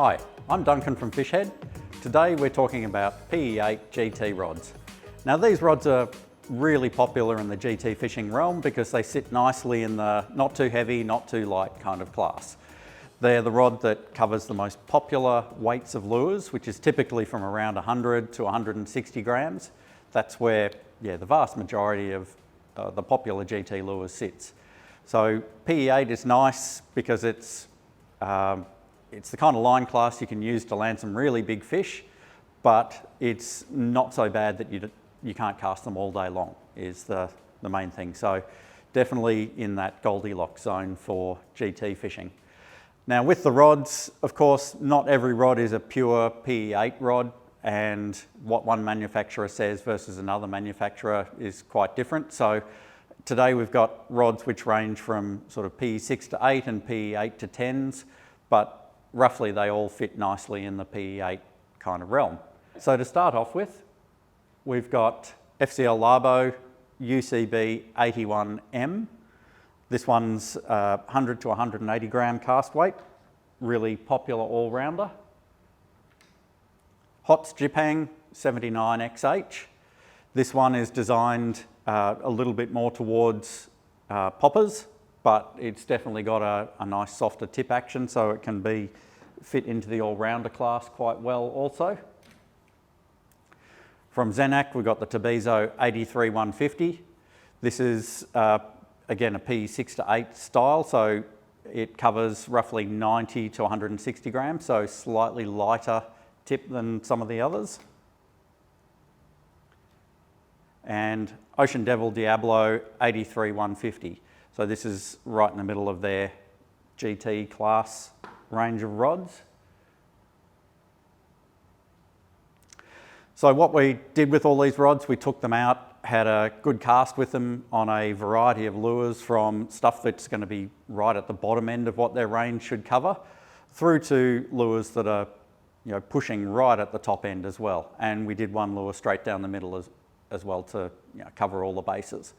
Hi, I'm Duncan from Fishhead. Today we're talking about PE8 GT rods. Now these rods are really popular in the GT fishing realm because they sit nicely in the not too heavy, not too light kind of class. They're the rod that covers the most popular weights of lures, which is typically from around 100 to 160 grams. That's where, the vast majority of the popular GT lures sits. So PE8 is nice because it's the kind of line class you can use to land some really big fish, but it's not so bad that you can't cast them all day long, is the main thing. So definitely in that Goldilocks zone for GT fishing. Now with the rods, of course, not every rod is a pure PE8 rod, and what one manufacturer says versus another manufacturer is quite different. So today we've got rods which range from sort of PE6 to 8 and PE8 to 10s, but roughly they all fit nicely in the PE8 kind of realm. So to start off with, we've got FCL Labo UCB 81M. This one's 100 to 180 gram cast weight, really popular all-rounder. Hot's Gipang 79XH. This one is designed a little bit more towards poppers, but it's definitely got a nice softer tip action, so it can fit into the all-rounder class quite well also. From Zenaq, we've got the Tobizo 83150. This is again a PE6 to 8 style, so it covers roughly 90 to 160 grams, so slightly lighter tip than some of the others. And Ocean Devil Diablo 83150. So this is right in the middle of their GT class range of rods. So what we did with all these rods, we took them out, had a good cast with them on a variety of lures, from stuff that's going to be right at the bottom end of what their range should cover, through to lures that are pushing right at the top end as well. And we did one lure straight down the middle as well to cover all the bases.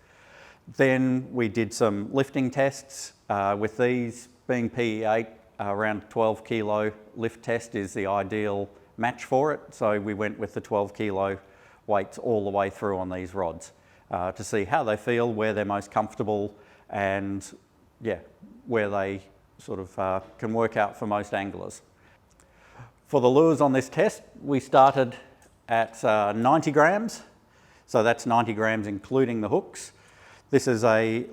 Then we did some lifting tests with these. Being PE8, around 12 kilo lift test is the ideal match for it. So we went with the 12 kilo weights all the way through on these rods to see how they feel, where they're most comfortable, and where they sort of can work out for most anglers. For the lures on this test, we started at 90 grams. So that's 90 grams including the hooks. This is a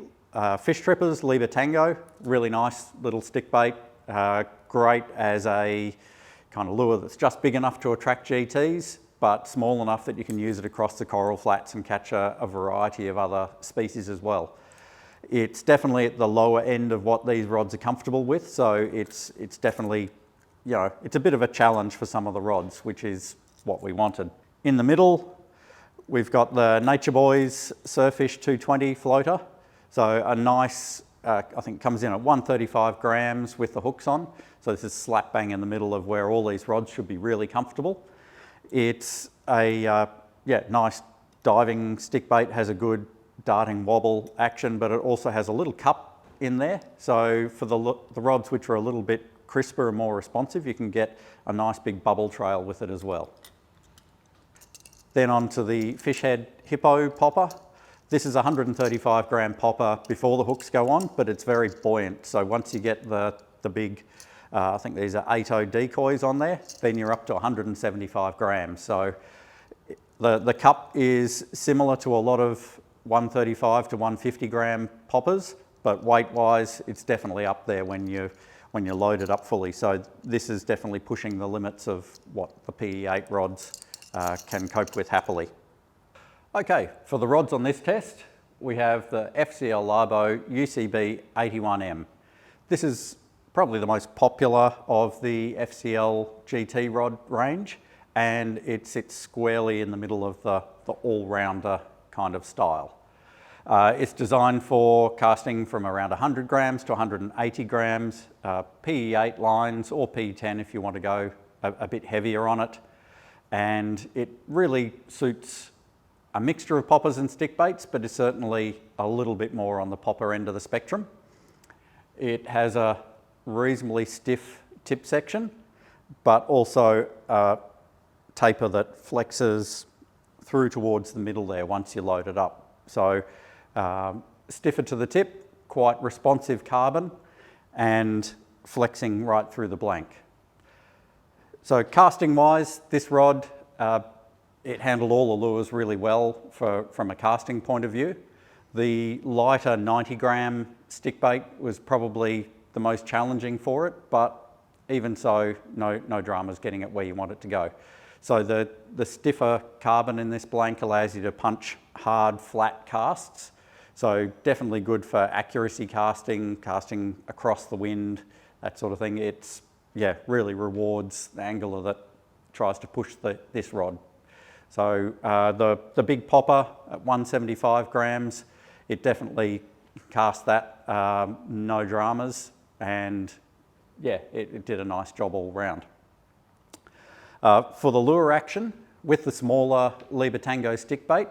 Fish Trippers Liber Tango, really nice little stick bait, great as a kind of lure that's just big enough to attract GTs, but small enough that you can use it across the coral flats and catch a variety of other species as well. It's definitely at the lower end of what these rods are comfortable with, so it's definitely, it's a bit of a challenge for some of the rods, which is what we wanted. In the middle, we've got the Nature Boys Surfish 220 floater. So a nice, I think comes in at 135 grams with the hooks on. So this is slap bang in the middle of where all these rods should be really comfortable. It's a nice diving stick bait, has a good darting wobble action, but it also has a little cup in there. So for the rods which are a little bit crisper and more responsive, you can get a nice big bubble trail with it as well. Then on to the Fishhead Hippo popper. This is a 135 gram popper before the hooks go on, but it's very buoyant. So once you get the big, I think these are 8.0 decoys on there, then you're up to 175 grams. So the cup is similar to a lot of 135 to 150 gram poppers, but weight-wise, it's definitely up there when you're loaded up fully. So this is definitely pushing the limits of what the PE8 rods can cope with happily. Okay, for the rods on this test, we have the FCL Labo UCB 81M. This is probably the most popular of the FCL GT rod range, and it sits squarely in the middle of the all-rounder kind of style. It's designed for casting from around 100 grams to 180 grams, PE8 lines or PE10 if you want to go a bit heavier on it. And it really suits a mixture of poppers and stick baits, but it's certainly a little bit more on the popper end of the spectrum. It has a reasonably stiff tip section, but also a taper that flexes through towards the middle there once you load it up. So stiffer to the tip, quite responsive carbon, and flexing right through the blank. So casting wise, this rod, it handled all the lures really well from a casting point of view. The lighter 90 gram stick bait was probably the most challenging for it, but even so, no dramas getting it where you want it to go. So the stiffer carbon in this blank allows you to punch hard, flat casts. So definitely good for accuracy casting across the wind, that sort of thing. It's, yeah, really rewards the angler that tries to push this rod. So the big popper at 175 grams, it definitely cast that, no dramas, and yeah, it did a nice job all round. For the lure action, with the smaller Liba Tango stick bait,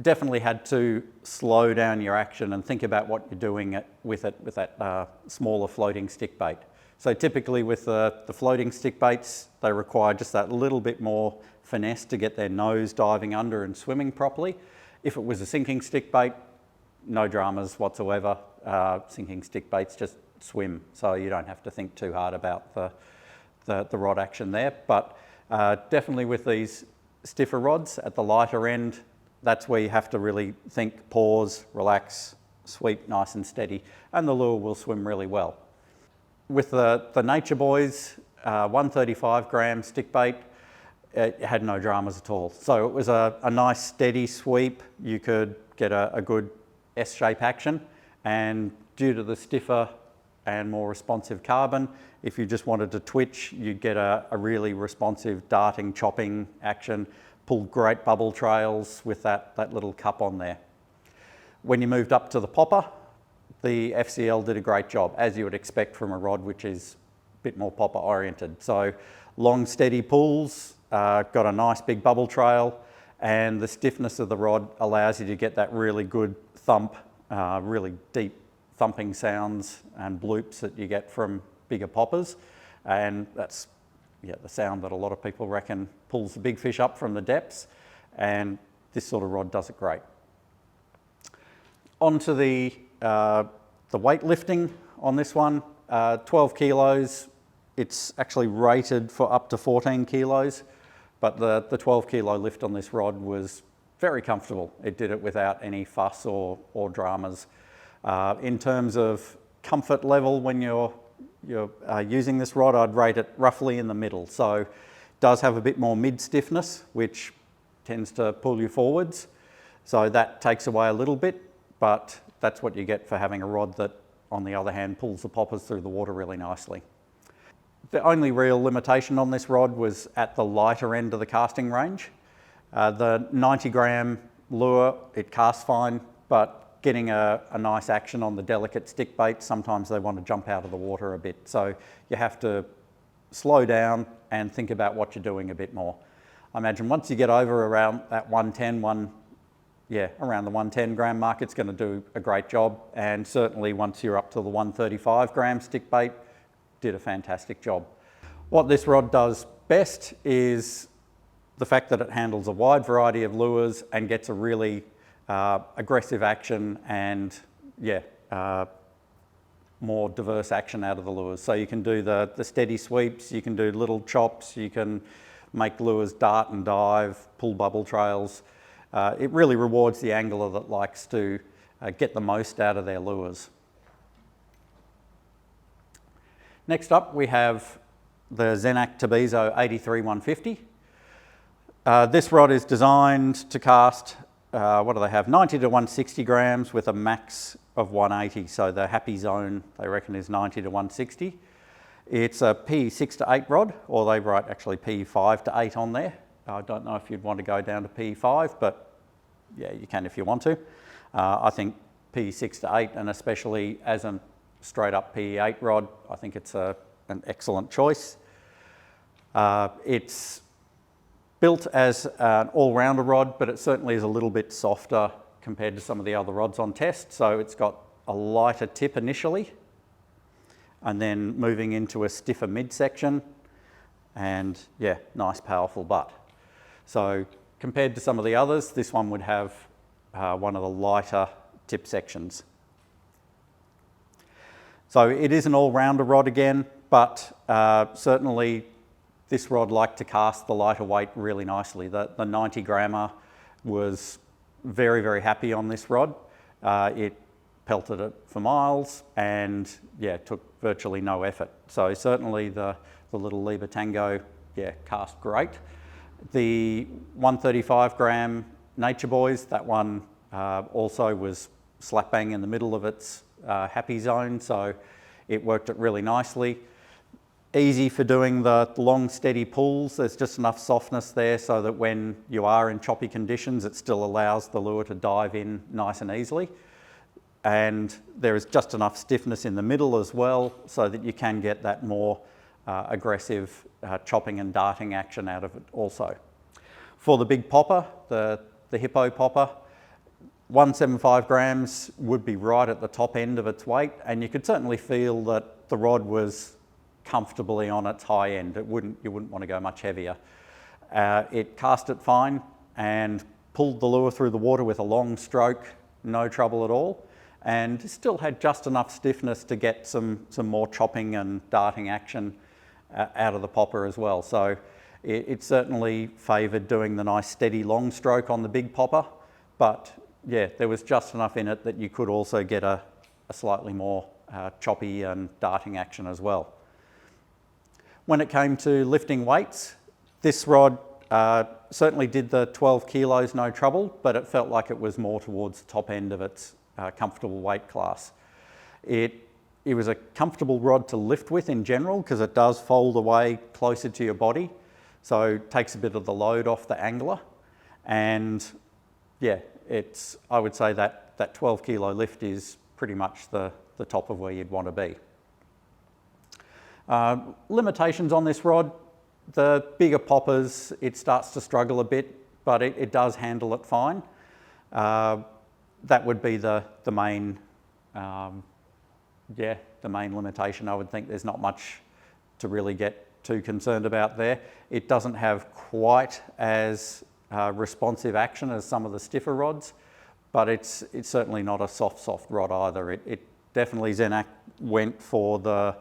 definitely had to slow down your action and think about what you're doing with that smaller floating stick bait. So typically with the floating stick baits, they require just that little bit more finesse to get their nose diving under and swimming properly. If it was a sinking stick bait, no dramas whatsoever. Sinking stick baits just swim, so you don't have to think too hard about the rod action there. But definitely with these stiffer rods at the lighter end, that's where you have to really think, pause, relax, sweep nice and steady, and the lure will swim really well. With the Nature Boys 135 gram stick bait, it had no dramas at all. So it was a nice steady sweep. You could get a good S-shape action, and due to the stiffer and more responsive carbon, if you just wanted to twitch, you'd get a really responsive darting, chopping action, pulled great bubble trails with that little cup on there. When you moved up to the popper, the FCL did a great job, as you would expect from a rod which is a bit more popper oriented. So long steady pulls, got a nice big bubble trail, and the stiffness of the rod allows you to get that really good thump, really deep thumping sounds and bloops that you get from bigger poppers. And that's the sound that a lot of people reckon pulls the big fish up from the depths, and this sort of rod does it great. On to the weightlifting on this one, 12 kilos. It's actually rated for up to 14 kilos, but the 12 kilo lift on this rod was very comfortable. It did it without any fuss or dramas. In terms of comfort level, when you're using this rod, I'd rate it roughly in the middle. So it does have a bit more mid stiffness, which tends to pull you forwards. So that takes away a little bit, but that's what you get for having a rod that, on the other hand, pulls the poppers through the water really nicely. The only real limitation on this rod was at the lighter end of the casting range. The 90 gram lure, it casts fine, but getting a nice action on the delicate stick bait, sometimes they want to jump out of the water a bit. So you have to slow down and think about what you're doing a bit more. I imagine once you get over around that 110, around the 110 gram mark, it's going to do a great job. And certainly once you're up to the 135 gram stick bait, did a fantastic job. What this rod does best is the fact that it handles a wide variety of lures and gets a really aggressive action and more diverse action out of the lures. So you can do the steady sweeps, you can do little chops, you can make lures dart and dive, pull bubble trails. It really rewards the angler that likes to get the most out of their lures. Next up, we have the Zenaq Tobizo 83-150. This rod is designed to cast, what do they have, 90 to 160 grams with a max of 180. So the happy zone, they reckon, is 90 to 160. It's a PE6 to 8 rod, or they write actually PE5 to 8 on there. I don't know if you'd want to go down to PE5, but yeah, you can if you want to. I think PE6 to 8, and especially as a straight up PE8 rod, I think it's an excellent choice. It's built as an all-rounder rod, but it certainly is a little bit softer compared to some of the other rods on test. So it's got a lighter tip initially, and then moving into a stiffer midsection, and yeah, nice powerful butt. So compared to some of the others, this one would have one of the lighter tip sections. So it is an all-rounder rod again, but certainly this rod liked to cast the lighter weight really nicely. The 90 grammer was very, very happy on this rod. It pelted it for miles and yeah, took virtually no effort. So certainly the little Liba Tango, yeah, cast great. The 135 gram Nature Boys, that one also was slap bang in the middle of its happy zone, so it worked it really nicely. Easy for doing the long steady pulls. There's just enough softness there so that when you are in choppy conditions, it still allows the lure to dive in nice and easily. And there is just enough stiffness in the middle as well so that you can get that more aggressive chopping and darting action out of it also. For the big popper, the hippo popper, 175 grams would be right at the top end of its weight, and you could certainly feel that the rod was comfortably on its high end. You wouldn't want to go much heavier. It cast it fine and pulled the lure through the water with a long stroke, no trouble at all, and still had just enough stiffness to get some more chopping and darting action out of the popper as well. So it certainly favoured doing the nice steady long stroke on the big popper, but yeah, there was just enough in it that you could also get a slightly more choppy and darting action as well. When it came to lifting weights, this rod certainly did the 12 kilos no trouble, but it felt like it was more towards the top end of its comfortable weight class. It was a comfortable rod to lift with in general because it does fold away closer to your body, so it takes a bit of the load off the angler. And yeah, I would say that 12 kilo lift is pretty much the top of where you'd want to be. Limitations on this rod, the bigger poppers, it starts to struggle a bit, but it does handle it fine. That would be the main, the main limitation. I would think there's not much to really get too concerned about there. It doesn't have quite as responsive action as some of the stiffer rods, but it's certainly not a soft rod either. It definitely, Zenaq went for the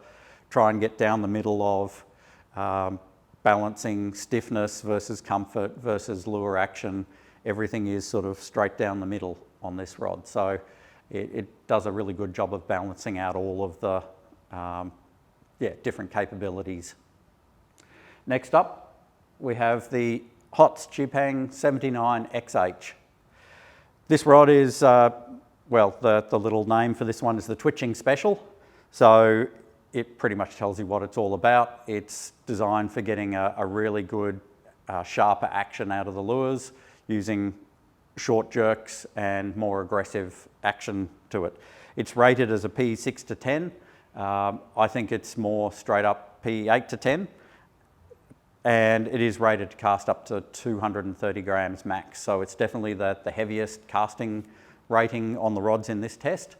try and get down the middle of balancing stiffness versus comfort versus lure action. Everything is sort of straight down the middle on this rod. So it does a really good job of balancing out all of the different capabilities. Next up, we have the HOTS Gipang 79XH. This rod is, well, the little name for this one is the twitching special. So it pretty much tells you what it's all about. It's designed for getting a really good, sharper action out of the lures using short jerks and more aggressive action to it. It's rated as a P6 to 10. I think it's more straight up P8 to 10. And it is rated to cast up to 230 grams max. So it's definitely the heaviest casting rating on the rods in this test.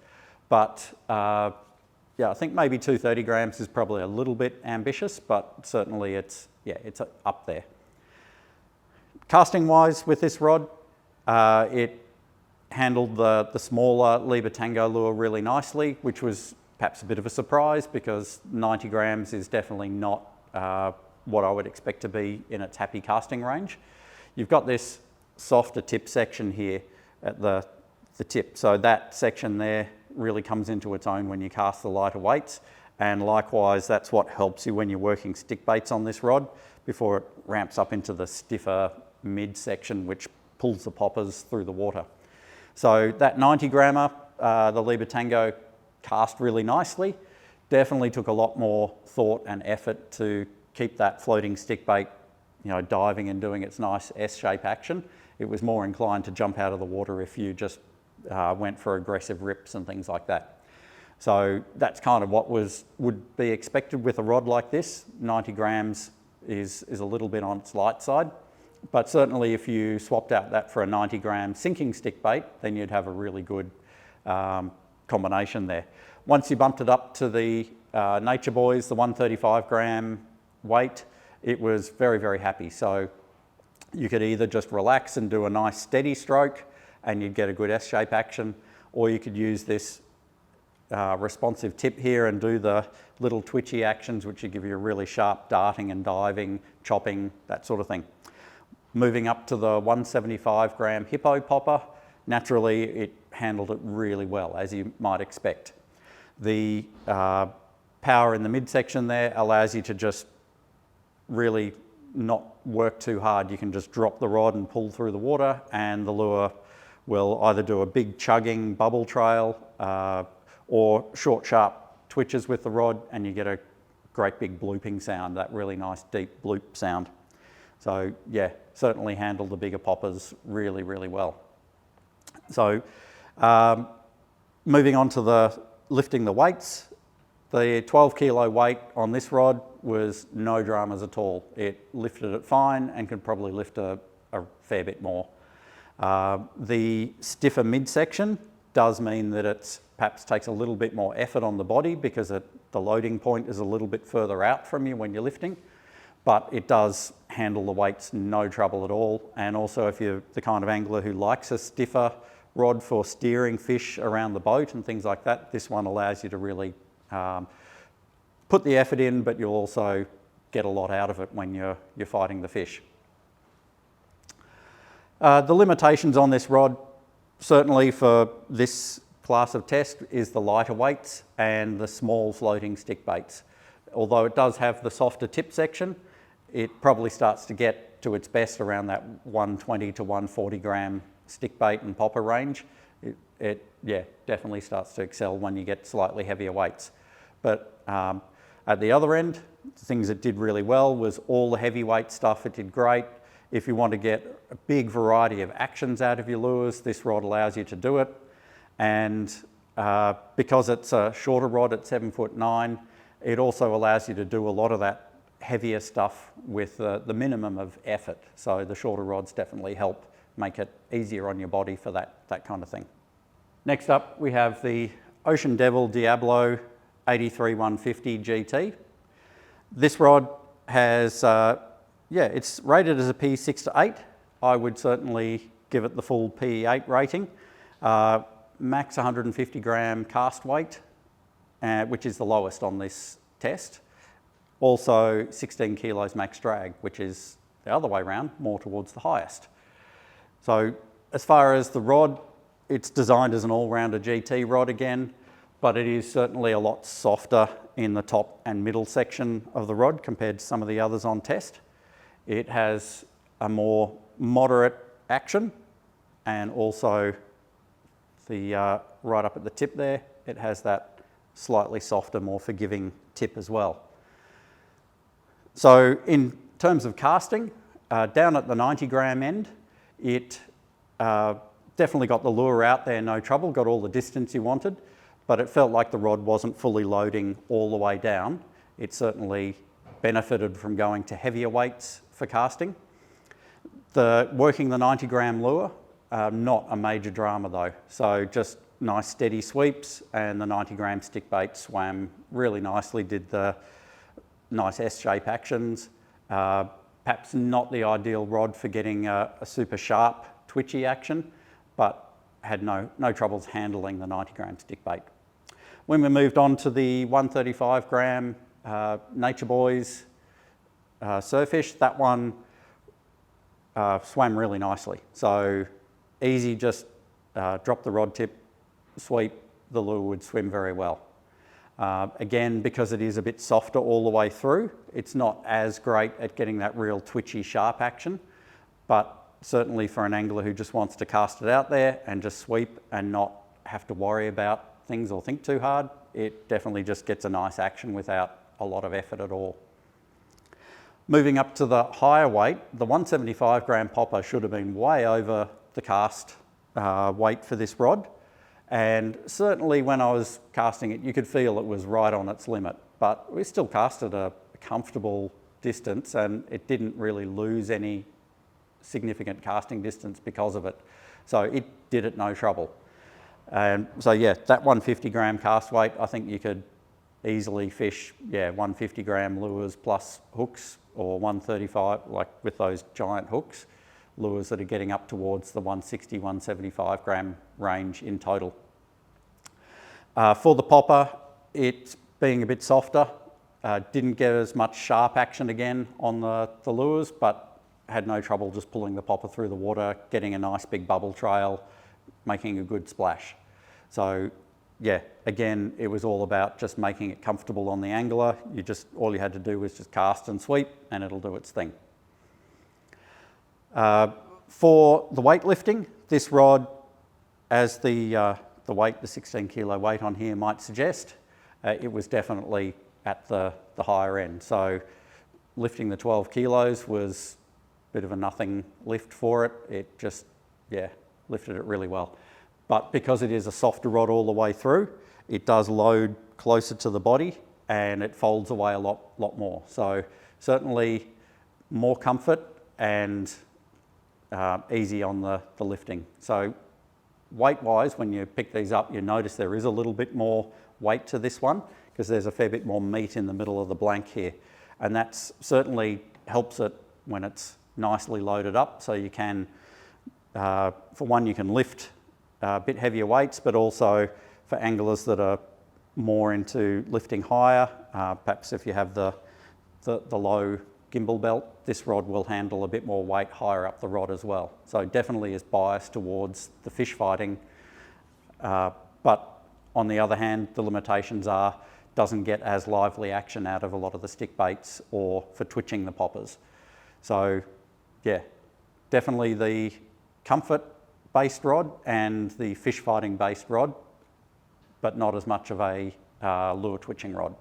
But yeah, I think maybe 230 grams is probably a little bit ambitious, but certainly it's up there. Casting wise with this rod, it handled the smaller Liba Tango lure really nicely, which was perhaps a bit of a surprise because 90 grams is definitely not what I would expect to be in its happy casting range. You've got this softer tip section here at the tip. So that section there really comes into its own when you cast the lighter weights. And likewise, that's what helps you when you're working stick baits on this rod before it ramps up into the stiffer mid section, which pulls the poppers through the water. So that 90 grammer, the Liba Tango cast really nicely. Definitely took a lot more thought and effort to keep that floating stick bait, diving and doing its nice S-shape action. It was more inclined to jump out of the water if you just went for aggressive rips and things like that. So that's kind of what would be expected with a rod like this. 90 grams is a little bit on its light side, but certainly if you swapped out that for a 90 gram sinking stick bait, then you'd have a really good combination there. Once you bumped it up to the Nature Boys, the 135 gram weight, it was very, very happy. So you could either just relax and do a nice steady stroke and you'd get a good S-shape action, or you could use this responsive tip here and do the little twitchy actions which would give you a really sharp darting and diving, chopping, that sort of thing. Moving up to the 175 gram hippo popper, naturally it handled it really well, as you might expect. The power in the midsection there allows you to just really not work too hard. You can just drop the rod and pull through the water, and the lure will either do a big chugging bubble trail or short sharp twitches with the rod, and you get a great big blooping sound, that really nice deep bloop sound. So yeah, certainly handled the bigger poppers really, really well. So moving on to the lifting the weights, the 12 kilo weight on this rod was no dramas at all. It lifted it fine and could probably lift a fair bit more. The stiffer midsection does mean that it perhaps takes a little bit more effort on the body because the loading point is a little bit further out from you when you're lifting, but it does handle the weights no trouble at all. And also if you're the kind of angler who likes a stiffer rod for steering fish around the boat and things like that, this one allows you to really put the effort in, but you'll also get a lot out of it when you're fighting the fish. The limitations on this rod, certainly for this class of test, is the lighter weights and the small floating stick baits. Although it does have the softer tip section, it probably starts to get to its best around that 120 to 140 gram stick bait and popper range. It definitely starts to excel when you get slightly heavier weights. But at the other end, the things it did really well was all the heavyweight stuff. It did great. If you want to get a big variety of actions out of your lures, this rod allows you to do it. And because it's a shorter rod at 7'9", it also allows you to do a lot of that heavier stuff with the minimum of effort. So the shorter rods definitely help make it easier on your body for that kind of thing. Next up, we have the Ocean Devil Diablo 83-150 GT. This rod has, it's rated as a P6 to 8. I would certainly give it the full P8 rating. Max 150 gram cast weight, which is the lowest on this test. Also 16 kilos max drag, which is the other way around, more towards the highest. So as far as the rod, it's designed as an all-rounder GT rod again, but it is certainly a lot softer in the top and middle section of the rod compared to some of the others on test. It has a more moderate action, and also the right up at the tip there, it has that slightly softer, more forgiving tip as well. So in terms of casting, down at the 90 gram end, it definitely got the lure out there, no trouble, got all the distance you wanted, but it felt like the rod wasn't fully loading all the way down. It certainly benefited from going to heavier weights for casting. Working the 90 gram lure, not a major drama though. So just nice steady sweeps, and the 90 gram stick bait swam really nicely, did the nice S-shape actions. Perhaps not the ideal rod for getting a super sharp, twitchy action, but had no troubles handling the 90 gram stick bait. When we moved on to the 135 gram Nature Boys surfish, that one swam really nicely. So easy, just drop the rod tip, sweep, the lure would swim very well. Again, because it is a bit softer all the way through, it's not as great at getting that real twitchy, sharp action, but certainly for an angler who just wants to cast it out there and just sweep and not have to worry about things or think too hard, it definitely just gets a nice action without a lot of effort at all. Moving up to the higher weight, the 175 gram popper should have been way over the cast weight for this rod. And certainly when I was casting it, you could feel it was right on its limit, but we still casted a comfortable distance, and it didn't really lose any significant casting distance because of it. So it did it no trouble. And so yeah, that 150 gram cast weight, I think you could easily fish 150 gram lures plus hooks or 135, like with those giant hooks, lures that are getting up towards the 160, 175 gram range in total. For the popper, it's being a bit softer. Didn't get as much sharp action again on the lures, but had no trouble just pulling the popper through the water, getting a nice big bubble trail, making a good splash. So yeah, again, it was all about just making it comfortable on the angler. All you had to do was just cast and sweep and it'll do its thing. For the weightlifting, this rod, as the weight, the 16 kilo weight on here might suggest, it was definitely at the higher end. So lifting the 12 kilos was a bit of a nothing lift for it. It just, yeah, lifted it really well. But because it is a softer rod all the way through, it does load closer to the body and it folds away a lot more. So certainly more comfort and easy on the lifting. So weight-wise, when you pick these up, you notice there is a little bit more weight to this one because there's a fair bit more meat in the middle of the blank here. And that certainly helps it when it's nicely loaded up. So you can, for one, you can lift a bit heavier weights, but also for anglers that are more into lifting higher, perhaps if you have the low gimbal belt, this rod will handle a bit more weight higher up the rod as well. So definitely is biased towards the fish fighting, but on the other hand, the limitations are doesn't get as lively action out of a lot of the stick baits or for twitching the poppers. So yeah, definitely the comfort based rod and the fish fighting based rod, but not as much of a lure twitching rod.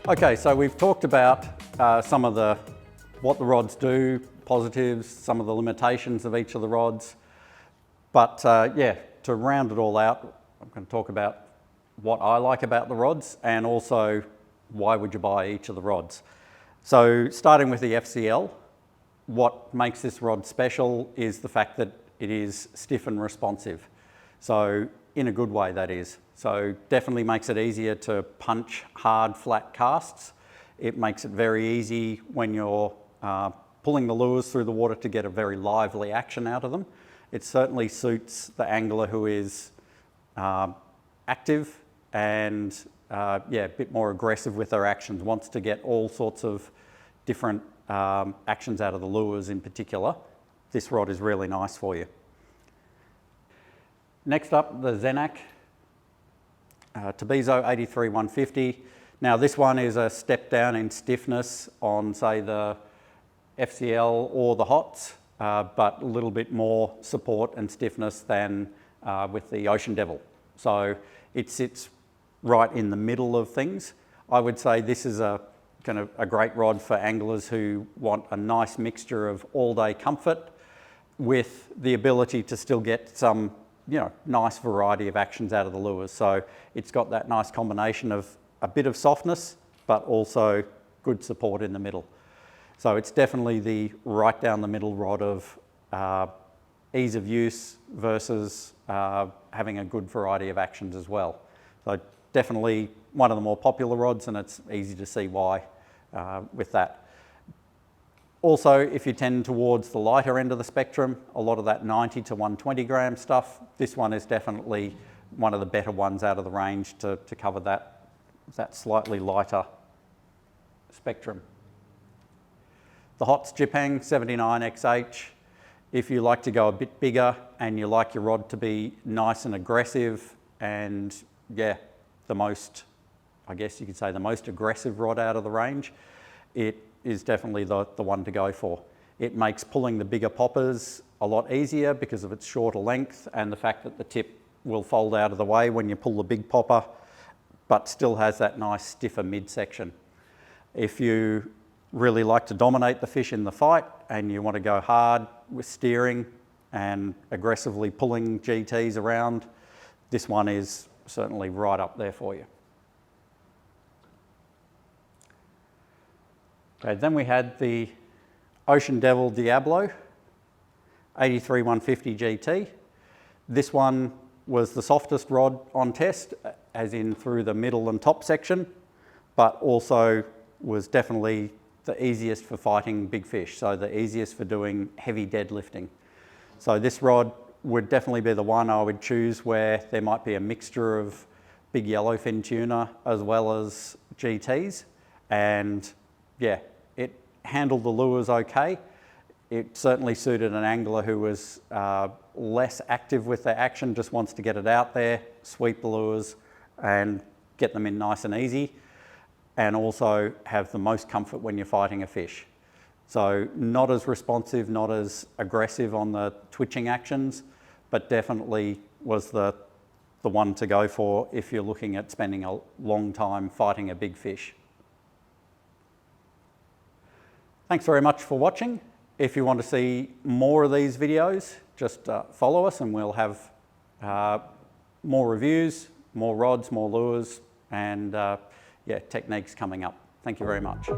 Okay, so we've talked about some of what the rods do, positives, some of the limitations of each of the rods. But yeah, to round it all out, I'm going to talk about what I like about the rods and also why would you buy each of the rods. So starting with the FCL, what makes this rod special is the fact that it is stiff and responsive. So in a good way, that is. So definitely makes it easier to punch hard, flat casts. It makes it very easy when you're pulling the lures through the water to get a very lively action out of them. It certainly suits the angler who is active and yeah, a bit more aggressive with their actions, wants to get all sorts of different actions out of the lures in particular. This rod is really nice for you. Next up, the Zenaq Tobizo 83-150. Now this one is a step down in stiffness on, say, the FCL or the HOTS, but a little bit more support and stiffness than with the Ocean Devil. So it sits right in the middle of things. I would say this is a kind of a great rod for anglers who want a nice mixture of all-day comfort with the ability to still get some, you know, nice variety of actions out of the lures. So it's got that nice combination of a bit of softness, but also good support in the middle. So it's definitely the right down the middle rod of ease of use versus having a good variety of actions as well. So definitely one of the more popular rods, and it's easy to see why with that. Also, if you tend towards the lighter end of the spectrum, a lot of that 90 to 120 gram stuff, this one is definitely one of the better ones out of the range to cover that slightly lighter spectrum. The HOTS Gipang 79XH, if you like to go a bit bigger and you like your rod to be nice and aggressive and yeah, the most, I guess you could say the most aggressive rod out of the range, it is definitely the one to go for. It makes pulling the bigger poppers a lot easier because of its shorter length and the fact that the tip will fold out of the way when you pull the big popper, but still has that nice stiffer midsection. If you really like to dominate the fish in the fight and you want to go hard with steering and aggressively pulling GTs around, this one is certainly right up there for you. Okay, then we had the Ocean Devil Diablo 83-150 GT. This one was the softest rod on test as in through the middle and top section, but also was definitely the easiest for fighting big fish, so the easiest for doing heavy deadlifting. So this rod would definitely be the one I would choose where there might be a mixture of big yellowfin tuna as well as GTs. And yeah, it handled the lures okay. It certainly suited an angler who was less active with their action, just wants to get it out there, sweep the lures and get them in nice and easy, and also have the most comfort when you're fighting a fish. So not as responsive, not as aggressive on the twitching actions, but definitely was the one to go for if you're looking at spending a long time fighting a big fish. Thanks very much for watching. If you want to see more of these videos, just follow us and we'll have more reviews, more rods, more lures, and yeah, techniques coming up. Thank you very much.